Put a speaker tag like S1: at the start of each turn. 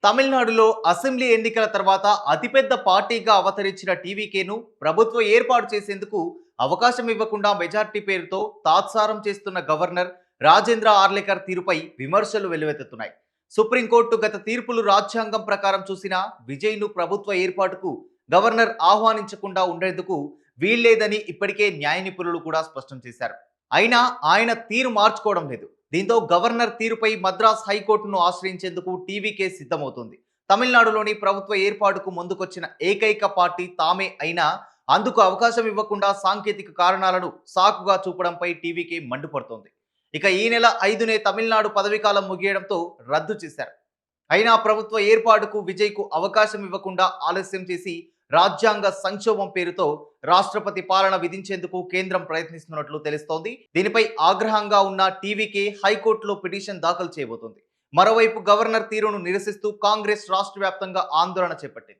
S1: తమిళనాడులో అసెంబ్లీ ఎన్నికల తర్వాత అతిపెద్ద పార్టీగా అవతరించిన టీవీకేను ప్రభుత్వం ఏర్పాటు చేసేందుకు అవకాశం ఇవ్వకుండా మెజార్టీ పేరుతో తాత్సారం చేస్తున్న గవర్నర్ రాజేంద్ర ఆర్లేకర్ తీరుపై విమర్శలు వెల్లువెత్తుతున్నాయి. సుప్రీంకోర్టు గత తీర్పులు రాజ్యాంగం ప్రకారం చూసినా విజయ్ను ప్రభుత్వ ఏర్పాటుకు గవర్నర్ ఆహ్వానించకుండా ఉండేందుకు వీల్లేదని ఇప్పటికే న్యాయ నిపుణులు కూడా స్పష్టం చేశారు. అయినా ఆయన తీరు మార్చుకోవడం లేదు. దీంతో గవర్నర్ తీరుపై మద్రాస్ హైకోర్టును ఆశ్రయించేందుకు టీవీకే సిద్ధమవుతుంది. తమిళనాడులోని ప్రభుత్వ ఏర్పాటుకు ముందుకొచ్చిన ఏకైక పార్టీ తామే అయినా అందుకు అవకాశం ఇవ్వకుండా సాంకేతిక కారణాలను సాకుగా చూపడంపై టీవీకే మండిపడుతోంది. ఇక ఈ నెల 5నే తమిళనాడు పదవీకాలం ముగియడంతో రద్దు చేశారు. అయినా ప్రభుత్వ ఏర్పాటుకు విజయ్కు అవకాశం ఇవ్వకుండా ఆలస్యం చేసి రాజ్యాంగ సంక్షోభం పేరుతో రాష్ట్రపతి పాలన విధించేందుకు కేంద్రం ప్రయత్నిస్తున్నట్లు తెలుస్తోంది. దీనిపై ఆగ్రహంగా ఉన్న టీవీకే హైకోర్టులో పిటిషన్ దాఖలు చేయబోతోంది. మరోవైపు గవర్నర్ తీరును నిరసిస్తూ కాంగ్రెస్ రాష్ట్ర వ్యాప్తంగా ఆందోళన చేపట్టింది.